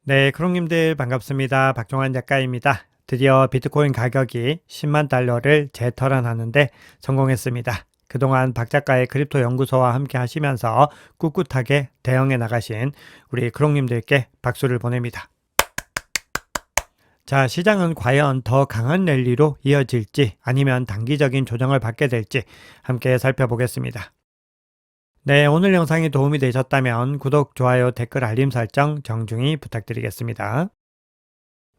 네, 크롱님들 반갑습니다. 박종환 작가입니다. 드디어 비트코인 가격이 10만 달러를 재탈환하는데 성공했습니다. 그동안 박 작가의 크립토 연구소와 함께 하시면서 꿋꿋하게 대응해 나가신 우리 크롱님들께 박수를 보냅니다. 자, 시장은 과연 더 강한 랠리로 이어질지 아니면 단기적인 조정을 받게 될지 함께 살펴보겠습니다. 네, 오늘 영상이 도움이 되셨다면 구독, 좋아요, 댓글, 알림 설정 정중히 부탁드리겠습니다.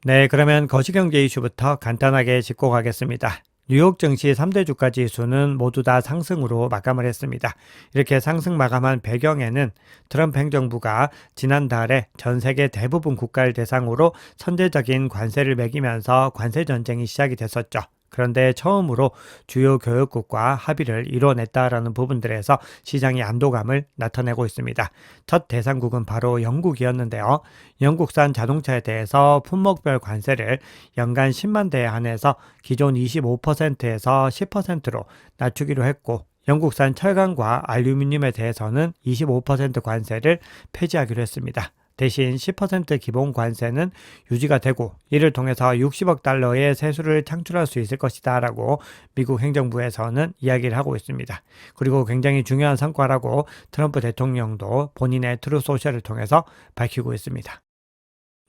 네, 그러면 거시경제 이슈부터 간단하게 짚고 가겠습니다. 뉴욕 증시 3대 주가 지수는 모두 다 상승으로 마감을 했습니다. 이렇게 상승 마감한 배경에는 트럼프 행정부가 지난달에 전 세계 대부분 국가를 대상으로 선제적인 관세를 매기면서 관세 전쟁이 시작이 됐었죠. 그런데 처음으로 주요 교역국과 합의를 이뤄냈다라는 부분들에서 시장이 안도감을 나타내고 있습니다. 첫 대상국은 바로 영국이었는데요. 영국산 자동차에 대해서 품목별 관세를 연간 10만 대에 한해서 기존 25%에서 10%로 낮추기로 했고, 영국산 철강과 알루미늄에 대해서는 25% 관세를 폐지하기로 했습니다. 대신 10% 기본 관세는 유지가 되고, 이를 통해서 60억 달러의 세수를 창출할 수 있을 것이다 라고 미국 행정부에서는 이야기를 하고 있습니다. 그리고 굉장히 중요한 성과라고 트럼프 대통령도 본인의 트루 소셜을 통해서 밝히고 있습니다.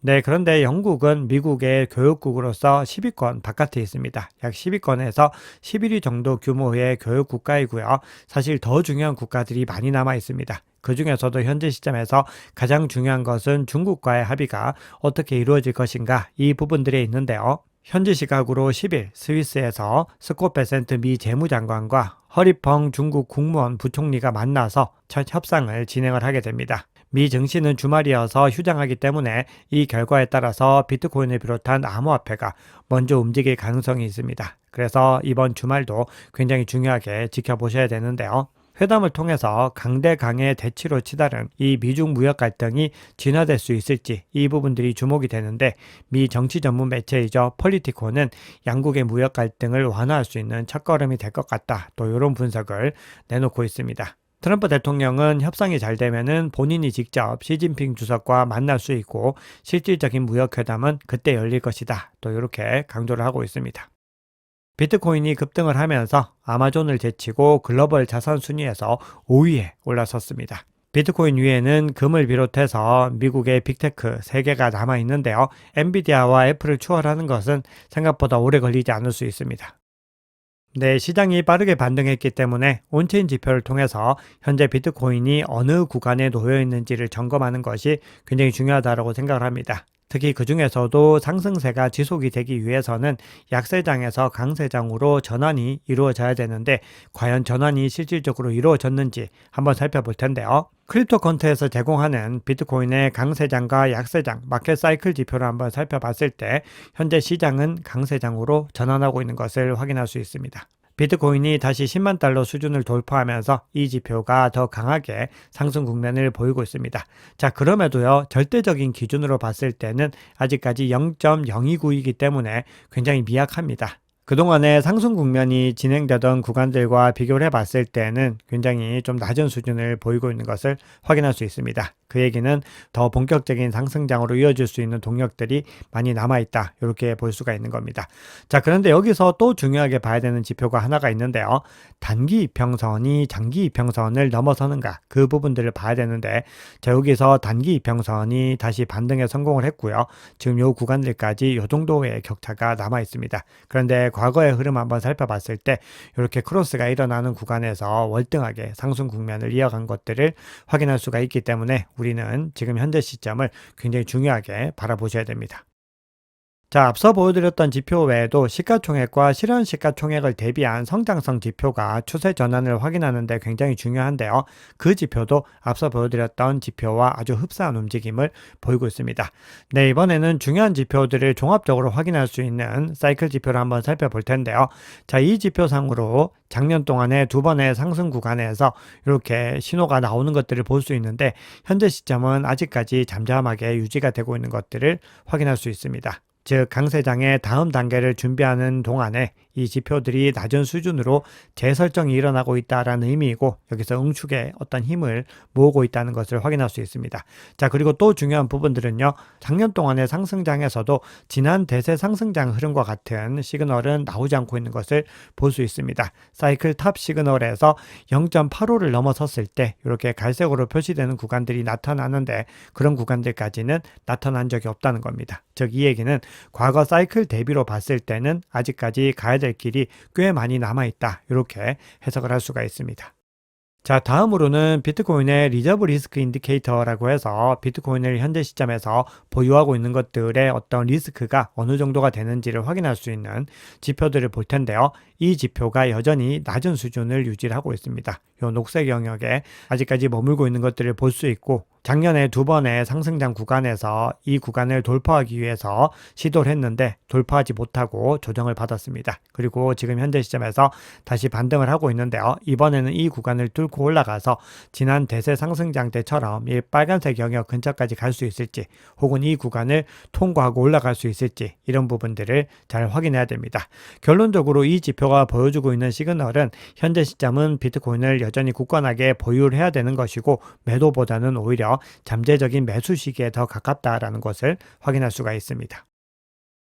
네, 그런데 영국은 미국의 교역국으로서 10위권 바깥에 있습니다. 약 10위권에서 11위 정도 규모의 교역 국가이고요. 사실 더 중요한 국가들이 많이 남아 있습니다. 그 중에서도 현재 시점에서 가장 중요한 것은 중국과의 합의가 어떻게 이루어질 것인가, 이 부분들에 있는데요. 현지 시각으로 10일 스위스에서 스콧 베센트 미 재무장관과 허리펑 중국 국무원 부총리가 만나서 첫 협상을 진행을 하게 됩니다. 미 증시는 주말이어서 휴장하기 때문에 이 결과에 따라서 비트코인을 비롯한 암호화폐가 먼저 움직일 가능성이 있습니다. 그래서 이번 주말도 굉장히 중요하게 지켜보셔야 되는데요. 회담을 통해서 강대강의 대치로 치달은 이 미중 무역 갈등이 진화될 수 있을지, 이 부분들이 주목이 되는데, 미 정치 전문 매체이죠 폴리티코는 양국의 무역 갈등을 완화할 수 있는 첫걸음이 될 것 같다, 또 이런 분석을 내놓고 있습니다. 트럼프 대통령은 협상이 잘 되면은 본인이 직접 시진핑 주석과 만날 수 있고 실질적인 무역회담은 그때 열릴 것이다, 또 이렇게 강조를 하고 있습니다. 비트코인이 급등을 하면서 아마존을 제치고 글로벌 자산 순위에서 5위에 올라섰습니다. 비트코인 위에는 금을 비롯해서 미국의 빅테크 3개가 남아 있는데요. 엔비디아와 애플을 추월하는 것은 생각보다 오래 걸리지 않을 수 있습니다. 네, 시장이 빠르게 반등했기 때문에 온체인 지표를 통해서 현재 비트코인이 어느 구간에 놓여 있는지를 점검하는 것이 굉장히 중요하다고 생각을 합니다. 특히 그 중에서도 상승세가 지속이 되기 위해서는 약세장에서 강세장으로 전환이 이루어져야 되는데, 과연 전환이 실질적으로 이루어졌는지 한번 살펴볼 텐데요. 크립토컨트에서 제공하는 비트코인의 강세장과 약세장, 마켓 사이클 지표를 한번 살펴봤을 때 현재 시장은 강세장으로 전환하고 있는 것을 확인할 수 있습니다. 비트코인이 다시 10만 달러 수준을 돌파하면서 이 지표가 더 강하게 상승 국면을 보이고 있습니다. 자, 그럼에도요, 절대적인 기준으로 봤을 때는 아직까지 0.029이기 때문에 굉장히 미약합니다. 그동안의 상승 국면이 진행되던 구간들과 비교를 해봤을 때는 굉장히 좀 낮은 수준을 보이고 있는 것을 확인할 수 있습니다. 그 얘기는 더 본격적인 상승장으로 이어질 수 있는 동력들이 많이 남아있다, 이렇게 볼 수가 있는 겁니다. 자, 그런데 여기서 또 중요하게 봐야 되는 지표가 하나가 있는데요. 단기 이평선이 장기 이평선을 넘어서는가, 그 부분들을 봐야 되는데, 자, 여기서 단기 이평선이 다시 반등에 성공을 했고요. 지금 요 구간들까지 요 정도의 격차가 남아 있습니다. 그런데 과거의 흐름 한번 살펴봤을 때 이렇게 크로스가 일어나는 구간에서 월등하게 상승 국면을 이어간 것들을 확인할 수가 있기 때문에 우리는 지금 현재 시점을 굉장히 중요하게 바라보셔야 됩니다. 자, 앞서 보여드렸던 지표 외에도 시가총액과 실현 시가총액을 대비한 성장성 지표가 추세 전환을 확인하는 데 굉장히 중요한데요. 그 지표도 앞서 보여드렸던 지표와 아주 흡사한 움직임을 보이고 있습니다. 네, 이번에는 중요한 지표들을 종합적으로 확인할 수 있는 사이클 지표를 한번 살펴볼 텐데요. 자, 이 지표상으로 작년 동안에 두 번의 상승 구간에서 이렇게 신호가 나오는 것들을 볼 수 있는데, 현재 시점은 아직까지 잠잠하게 유지가 되고 있는 것들을 확인할 수 있습니다. 즉 강세장의 다음 단계를 준비하는 동안에 이 지표들이 낮은 수준으로 재설정이 일어나고 있다라는 의미이고 여기서 응축의 어떤 힘을 모으고 있다는 것을 확인할 수 있습니다. 자, 그리고 또 중요한 부분들은요. 작년 동안의 상승장에서도 지난 대세 상승장 흐름과 같은 시그널은 나오지 않고 있는 것을 볼 수 있습니다. 사이클 탑 시그널에서 0.85를 넘어섰을 때 이렇게 갈색으로 표시되는 구간들이 나타나는데 그런 구간들까지는 나타난 적이 없다는 겁니다. 즉 이 얘기는 과거 사이클 대비로 봤을 때는 아직까지 가야 될 길이 꽤 많이 남아있다. 이렇게 해석을 할 수가 있습니다. 자, 다음으로는 비트코인의 리저브 리스크 인디케이터라고 해서 비트코인을 현재 시점에서 보유하고 있는 것들의 어떤 리스크가 어느 정도가 되는지를 확인할 수 있는 지표들을 볼 텐데요. 이 지표가 여전히 낮은 수준을 유지하고 있습니다. 이 녹색 영역에 아직까지 머물고 있는 것들을 볼 수 있고 작년에 두 번의 상승장 구간에서 이 구간을 돌파하기 위해서 시도를 했는데 돌파하지 못하고 조정을 받았습니다. 그리고 지금 현재 시점에서 다시 반등을 하고 있는데요. 이번에는 이 구간을 뚫고 올라가서 지난 대세 상승장 때처럼 이 빨간색 영역 근처까지 갈 수 있을지 혹은 이 구간을 통과하고 올라갈 수 있을지 이런 부분들을 잘 확인해야 됩니다. 결론적으로 이 지표가 보여주고 있는 시그널은 현재 시점은 비트코인을 여전히 굳건하게 보유를 해야 되는 것이고 매도보다는 오히려 잠재적인 매수 시기에 더 가깝다라는 것을 확인할 수가 있습니다.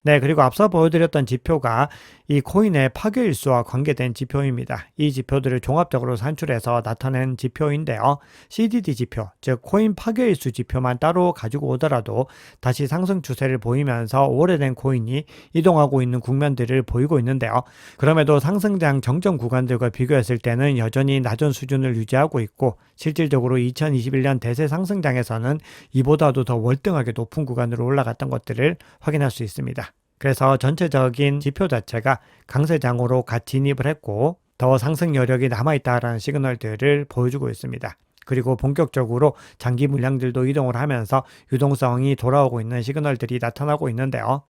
네, 그리고 앞서 보여드렸던 지표가 이 코인의 파괴일수와 관계된 지표입니다. 이 지표들을 종합적으로 산출해서 나타낸 지표인데요. CDD 지표, 즉 코인 파괴일수 지표만 따로 가지고 오더라도 다시 상승 추세를 보이면서 오래된 코인이 이동하고 있는 국면들을 보이고 있는데요. 그럼에도 상승장 정점 구간들과 비교했을 때는 여전히 낮은 수준을 유지하고 있고 실질적으로 2021년 대세 상승장에서는 이보다도 더 월등하게 높은 구간으로 올라갔던 것들을 확인할 수 있습니다. 그래서 전체적인 지표 자체가 강세장으로 갓 진입을 했고 더 상승 여력이 남아있다라는 시그널들을 보여주고 있습니다. 그리고 본격적으로 장기 물량들도 이동을 하면서 유동성이 돌아오고 있는 시그널들이 나타나고 있는데요.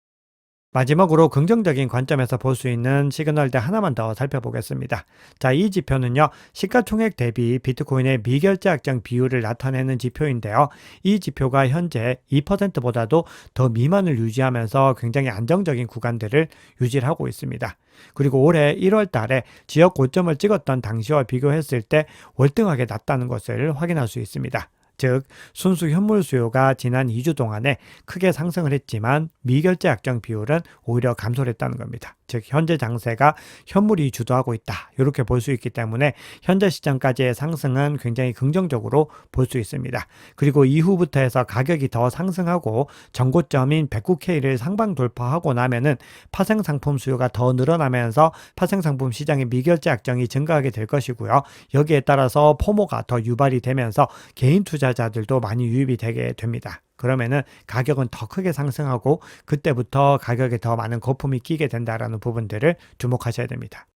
마지막으로 긍정적인 관점에서 볼 수 있는 시그널들 하나만 더 살펴보겠습니다. 자, 이 지표는요, 시가총액 대비 비트코인의 미결제 약정 비율을 나타내는 지표인데요. 이 지표가 현재 2%보다도 더 미만을 유지하면서 굉장히 안정적인 구간들을 유지를 하고 있습니다. 그리고 올해 1월 달에 지역 고점을 찍었던 당시와 비교했을 때 월등하게 낮다는 것을 확인할 수 있습니다. 즉 순수 현물 수요가 지난 2주 동안에 크게 상승을 했지만 미결제 약정 비율은 오히려 감소를 했다는 겁니다. 즉 현재 장세가 현물이 주도하고 있다. 이렇게 볼 수 있기 때문에 현재 시점까지의 상승은 굉장히 긍정적으로 볼 수 있습니다. 그리고 이후부터 해서 가격이 더 상승하고 전고점인 109K를 상방 돌파하고 나면은 파생상품 수요가 더 늘어나면서 파생상품 시장의 미결제 약정이 증가하게 될 것이고요. 여기에 따라서 포모가 더 유발이 되면서 개인 투자자들도 많이 유입이 되게 됩니다. 그러면은 가격은 더 크게 상승하고 그때부터 가격에 더 많은 거품이 끼게 된다라는 부분들을 주목하셔야 됩니다.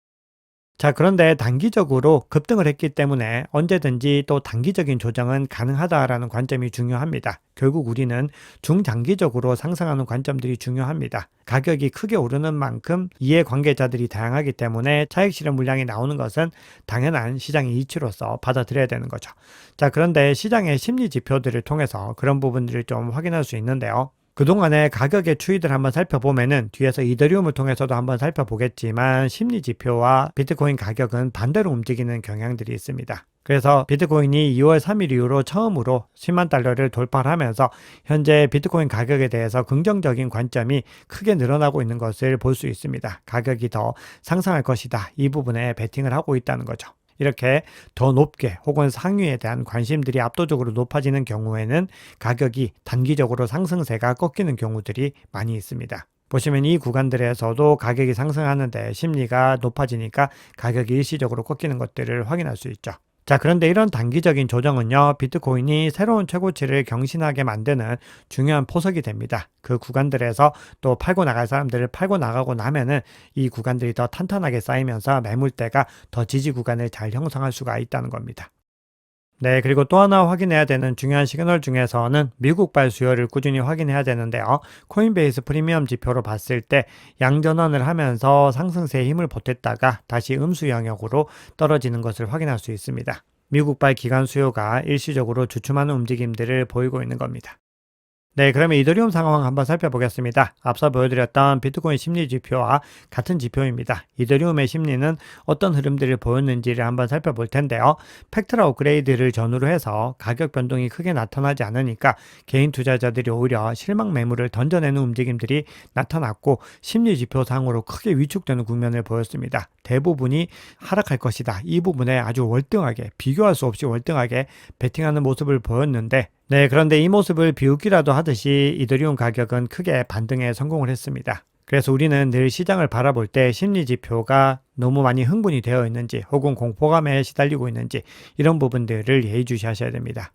자, 그런데 단기적으로 급등을 했기 때문에 언제든지 또 단기적인 조정은 가능하다라는 관점이 중요합니다. 결국 우리는 중장기적으로 상승하는 관점들이 중요합니다. 가격이 크게 오르는 만큼 이해 관계자들이 다양하기 때문에 차익 실현 물량이 나오는 것은 당연한 시장의 이치로서 받아들여야 되는 거죠. 자, 그런데 시장의 심리 지표들을 통해서 그런 부분들을 좀 확인할 수 있는데요. 그동안의 가격의 추이들 한번 살펴보면은 뒤에서 이더리움을 통해서도 한번 살펴보겠지만 심리 지표와 비트코인 가격은 반대로 움직이는 경향들이 있습니다. 그래서 비트코인이 2월 3일 이후로 처음으로 10만 달러를 돌파하면서 현재 비트코인 가격에 대해서 긍정적인 관점이 크게 늘어나고 있는 것을 볼 수 있습니다. 가격이 더 상승할 것이다. 이 부분에 베팅을 하고 있다는 거죠. 이렇게 더 높게 혹은 상위에 대한 관심들이 압도적으로 높아지는 경우에는 가격이 단기적으로 상승세가 꺾이는 경우들이 많이 있습니다. 보시면 이 구간들에서도 가격이 상승하는데 심리가 높아지니까 가격이 일시적으로 꺾이는 것들을 확인할 수 있죠. 자, 그런데 이런 단기적인 조정은요, 비트코인이 새로운 최고치를 경신하게 만드는 중요한 포석이 됩니다. 그 구간들에서 또 팔고 나갈 사람들을 팔고 나가고 나면은 이 구간들이 더 탄탄하게 쌓이면서 매물대가 더 지지 구간을 잘 형성할 수가 있다는 겁니다. 네, 그리고 또 하나 확인해야 되는 중요한 시그널 중에서는 미국발 수요를 꾸준히 확인해야 되는데요. 코인베이스 프리미엄 지표로 봤을 때 양전환을 하면서 상승세에 힘을 보탰다가 다시 음수 영역으로 떨어지는 것을 확인할 수 있습니다. 미국발 기관 수요가 일시적으로 주춤하는 움직임들을 보이고 있는 겁니다. 네, 그러면 이더리움 상황 한번 살펴보겠습니다. 앞서 보여드렸던 비트코인 심리 지표와 같은 지표입니다. 이더리움의 심리는 어떤 흐름들을 보였는지를 한번 살펴볼 텐데요. 팩트라 업그레이드를 전후로 해서 가격 변동이 크게 나타나지 않으니까 개인 투자자들이 오히려 실망 매물을 던져내는 움직임들이 나타났고 심리 지표상으로 크게 위축되는 국면을 보였습니다. 대부분이 하락할 것이다. 이 부분에 아주 월등하게 비교할 수 없이 월등하게 베팅하는 모습을 보였는데 네, 그런데 이 모습을 비웃기라도 하듯이 이더리움 가격은 크게 반등에 성공을 했습니다. 그래서 우리는 늘 시장을 바라볼 때 심리 지표가 너무 많이 흥분이 되어 있는지 혹은 공포감에 시달리고 있는지 이런 부분들을 예의주시하셔야 됩니다.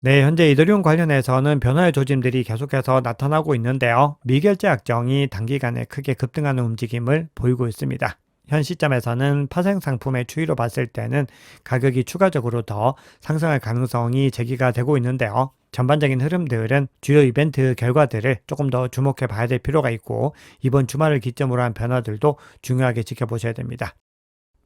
네, 현재 이더리움 관련해서는 변화의 조짐들이 계속해서 나타나고 있는데요. 미결제 약정이 단기간에 크게 급등하는 움직임을 보이고 있습니다. 현 시점에서는 파생 상품의 추이로 봤을 때는 가격이 추가적으로 더 상승할 가능성이 제기가 되고 있는데요. 전반적인 흐름들은 주요 이벤트 결과들을 조금 더 주목해 봐야 될 필요가 있고 이번 주말을 기점으로 한 변화들도 중요하게 지켜보셔야 됩니다.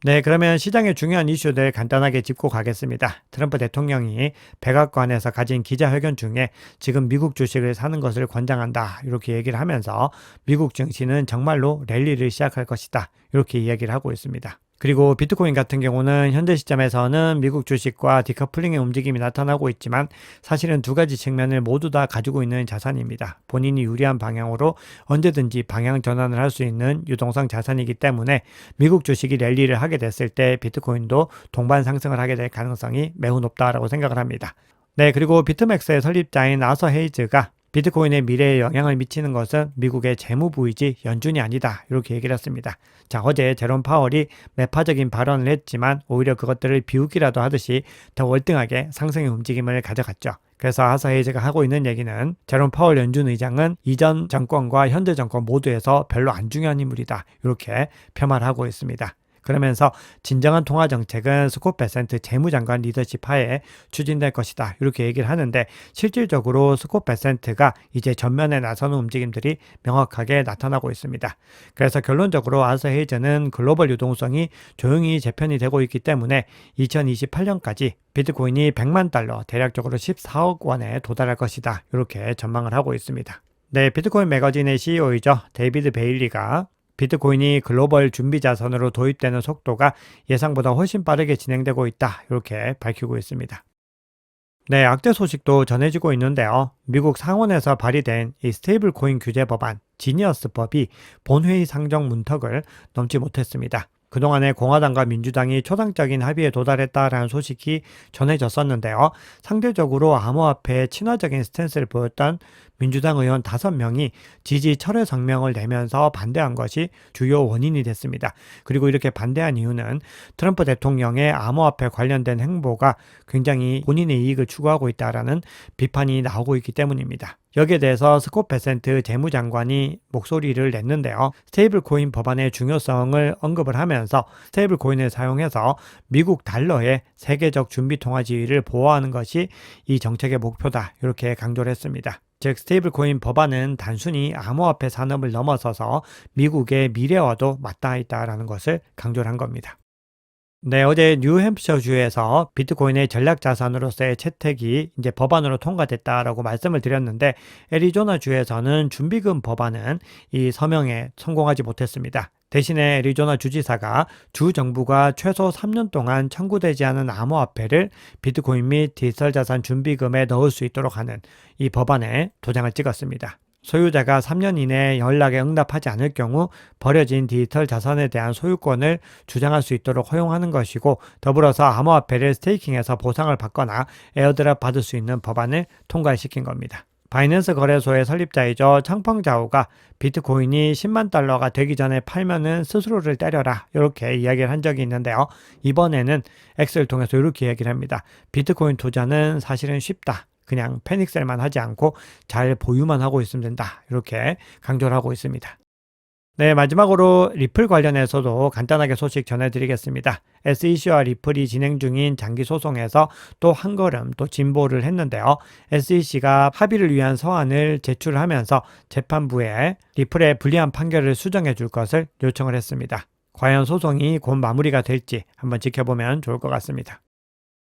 네, 그러면 시장의 중요한 이슈들 간단하게 짚고 가겠습니다. 트럼프 대통령이 백악관에서 가진 기자회견 중에 지금 미국 주식을 사는 것을 권장한다 이렇게 얘기를 하면서 미국 증시는 정말로 랠리를 시작할 것이다 이렇게 이야기를 하고 있습니다. 그리고 비트코인 같은 경우는 현재 시점에서는 미국 주식과 디커플링의 움직임이 나타나고 있지만 사실은 두 가지 측면을 모두 다 가지고 있는 자산입니다. 본인이 유리한 방향으로 언제든지 방향 전환을 할 수 있는 유동성 자산이기 때문에 미국 주식이 랠리를 하게 됐을 때 비트코인도 동반 상승을 하게 될 가능성이 매우 높다라고 생각을 합니다. 네, 그리고 비트맥스의 설립자인 아서 헤이즈가 비트코인의 미래에 영향을 미치는 것은 미국의 재무부이지 연준이 아니다. 이렇게 얘기를 했습니다. 자, 어제 제롬 파월이 매파적인 발언을 했지만 오히려 그것들을 비웃기라도 하듯이 더 월등하게 상승의 움직임을 가져갔죠. 그래서 아서 헤이즈가 하고 있는 얘기는 제롬 파월 연준 의장은 이전 정권과 현재 정권 모두에서 별로 안 중요한 인물이다. 이렇게 폄하하고 있습니다. 그러면서 진정한 통화 정책은 스콧 베센트 재무장관 리더십 하에 추진될 것이다. 이렇게 얘기를 하는데 실질적으로 스콧 베센트가 이제 전면에 나서는 움직임들이 명확하게 나타나고 있습니다. 그래서 결론적으로 아서 헤이즈는 글로벌 유동성이 조용히 재편이 되고 있기 때문에 2028년까지 비트코인이 100만 달러, 대략적으로 14억 원에 도달할 것이다. 이렇게 전망을 하고 있습니다. 네, 비트코인 매거진의 CEO이죠. 데이비드 베일리가 비트코인이 글로벌 준비 자산으로 도입되는 속도가 예상보다 훨씬 빠르게 진행되고 있다. 이렇게 밝히고 있습니다. 네, 악재 소식도 전해지고 있는데요. 미국 상원에서 발의된 이 스테이블 코인 규제 법안 지니어스법이 본회의 상정 문턱을 넘지 못했습니다. 그동안에 공화당과 민주당이 초당적인 합의에 도달했다라는 소식이 전해졌었는데요. 상대적으로 암호화폐에 친화적인 스탠스를 보였던 민주당 의원 5명이 지지 철회 성명을 내면서 반대한 것이 주요 원인이 됐습니다. 그리고 이렇게 반대한 이유는 트럼프 대통령의 암호화폐 관련된 행보가 굉장히 본인의 이익을 추구하고 있다라는 비판이 나오고 있기 때문입니다. 여기에 대해서 스콧 베센트 재무장관이 목소리를 냈는데요. 스테이블 코인 법안의 중요성을 언급을 하면서 스테이블 코인을 사용해서 미국 달러의 세계적 준비 통화 지위를 보호하는 것이 이 정책의 목표다. 이렇게 강조를 했습니다. 즉 스테이블 코인 법안은 단순히 암호화폐 산업을 넘어서서 미국의 미래와도 맞닿아 있다라는 것을 강조를 한 겁니다. 네, 어제 뉴햄프셔주에서 비트코인의 전략 자산으로서의 채택이 이제 법안으로 통과됐다라고 말씀을 드렸는데 애리조나주에서는 준비금 법안은 이 서명에 성공하지 못했습니다. 대신에 애리조나 주지사가 주 정부가 최소 3년 동안 청구되지 않은 암호화폐를 비트코인 및 디지털 자산 준비금에 넣을 수 있도록 하는 이 법안에 도장을 찍었습니다. 소유자가 3년 이내에 연락에 응답하지 않을 경우 버려진 디지털 자산에 대한 소유권을 주장할 수 있도록 허용하는 것이고 더불어서 암호화폐를 스테이킹해서 보상을 받거나 에어드랍 받을 수 있는 법안을 통과시킨 겁니다. 바이낸스 거래소의 설립자이죠. 창펑자오가 비트코인이 10만 달러가 되기 전에 팔면은 스스로를 때려라 이렇게 이야기를 한 적이 있는데요. 이번에는 X를 통해서 이렇게 이야기를 합니다. 비트코인 투자는 사실은 쉽다. 그냥 패닉셀만 하지 않고 잘 보유만 하고 있으면 된다. 이렇게 강조를 하고 있습니다. 네, 마지막으로 리플 관련해서도 간단하게 소식 전해드리겠습니다. SEC와 리플이 진행 중인 장기 소송에서 또 한 걸음 또 진보를 했는데요. SEC가 합의를 위한 서한을 제출하면서 재판부에 리플의 불리한 판결을 수정해 줄 것을 요청을 했습니다. 과연 소송이 곧 마무리가 될지 한번 지켜보면 좋을 것 같습니다.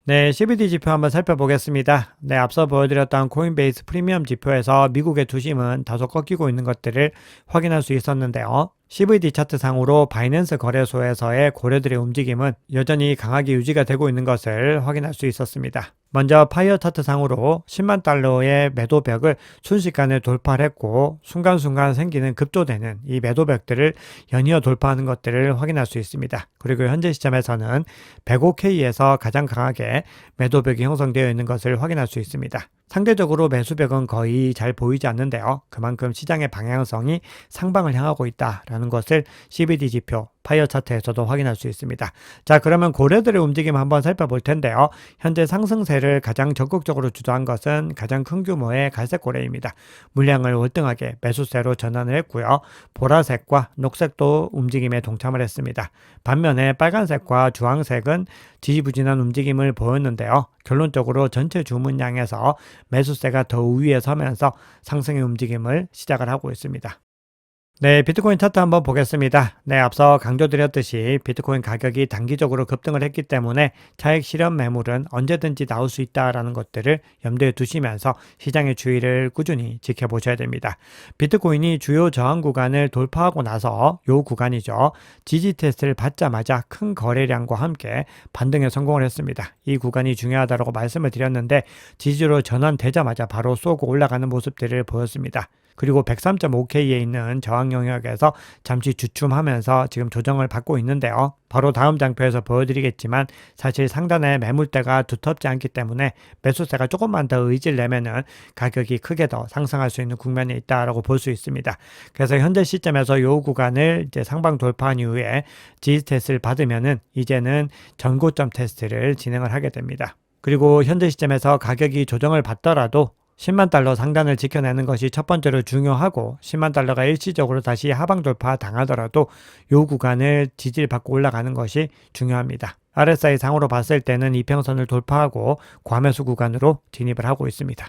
네, CBD 지표 한번 살펴보겠습니다. 네, 앞서 보여드렸던 코인베이스 프리미엄 지표에서 미국의 투심은 다소 꺾이고 있는 것들을 확인할 수 있었는데요. CVD 차트 상으로 바이낸스 거래소에서의 고래들의 움직임은 여전히 강하게 유지가 되고 있는 것을 확인할 수 있었습니다. 먼저 파이어 차트 상으로 10만 달러의 매도벽을 순식간에 돌파를 했고 순간순간 생기는 급조되는 이 매도벽들을 연이어 돌파하는 것들을 확인할 수 있습니다. 그리고 현재 시점에서는 105K에서 가장 강하게 매도벽이 형성되어 있는 것을 확인할 수 있습니다. 상대적으로 매수벽은 거의 잘 보이지 않는데요. 그만큼 시장의 방향성이 상방을 향하고 있다라는 것을 CBD 지표, 파이어 차트에서도 확인할 수 있습니다. 자, 그러면 고래들의 움직임 한번 살펴볼 텐데요. 현재 상승세를 가장 적극적으로 주도한 것은 가장 큰 규모의 갈색 고래입니다. 물량을 월등하게 매수세로 전환을 했고요. 보라색과 녹색도 움직임에 동참을 했습니다. 반면에 빨간색과 주황색은 지지부진한 움직임을 보였는데요. 결론적으로 전체 주문량에서 매수세가 더 우위에 서면서 상승의 움직임을 시작을 하고 있습니다. 네, 비트코인 차트 한번 보겠습니다. 네, 앞서 강조드렸듯이 비트코인 가격이 단기적으로 급등을 했기 때문에 차익 실현 매물은 언제든지 나올 수 있다라는 것들을 염두에 두시면서 시장의 추이를 꾸준히 지켜보셔야 됩니다. 비트코인이 주요 저항 구간을 돌파하고 나서 요 구간이죠. 지지 테스트를 받자마자 큰 거래량과 함께 반등에 성공을 했습니다. 이 구간이 중요하다고 말씀을 드렸는데 지지로 전환되자마자 바로 쏘고 올라가는 모습들을 보였습니다. 그리고 103.5K에 있는 저항 영역에서 잠시 주춤하면서 지금 조정을 받고 있는데요. 바로 다음 장표에서 보여드리겠지만 사실 상단에 매물대가 두텁지 않기 때문에 매수세가 조금만 더 의지를 내면은 가격이 크게 더 상승할 수 있는 국면에 있다라고 볼 수 있습니다. 그래서 현재 시점에서 이 구간을 이제 상방 돌파한 이후에 지지 테스트를 받으면은 이제는 전고점 테스트를 진행을 하게 됩니다. 그리고 현재 시점에서 가격이 조정을 받더라도 10만 달러 상단을 지켜내는 것이 첫 번째로 중요하고 10만 달러가 일시적으로 다시 하방 돌파 당하더라도 이 구간을 지지를 받고 올라가는 것이 중요합니다. RSI 상으로 봤을 때는 이평선을 돌파하고 과매수 구간으로 진입을 하고 있습니다.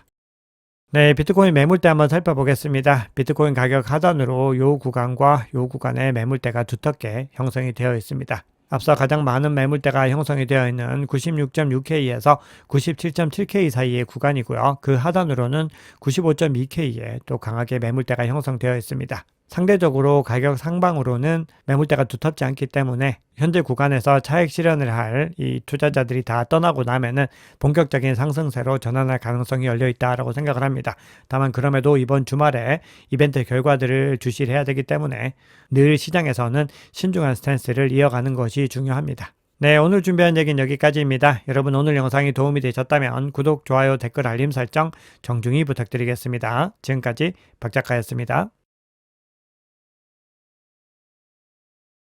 네, 비트코인 매물대 한번 살펴보겠습니다. 비트코인 가격 하단으로 이 구간과 이 구간의 매물대가 두텁게 형성이 되어 있습니다. 앞서 가장 많은 매물대가 형성이 되어 있는 96.6K에서 97.7K 사이의 구간이고요. 그 하단으로는 95.2K에 또 강하게 매물대가 형성되어 있습니다. 상대적으로 가격 상방으로는 매물대가 두텁지 않기 때문에 현재 구간에서 차익 실현을 할 이 투자자들이 다 떠나고 나면은 본격적인 상승세로 전환할 가능성이 열려 있다라고 생각을 합니다. 다만 그럼에도 이번 주말에 이벤트 결과들을 주시를 해야 되기 때문에 늘 시장에서는 신중한 스탠스를 이어가는 것이 중요합니다. 네, 오늘 준비한 얘기는 여기까지입니다. 여러분 오늘 영상이 도움이 되셨다면 구독, 좋아요, 댓글, 알림 설정 정중히 부탁드리겠습니다. 지금까지 박작가였습니다.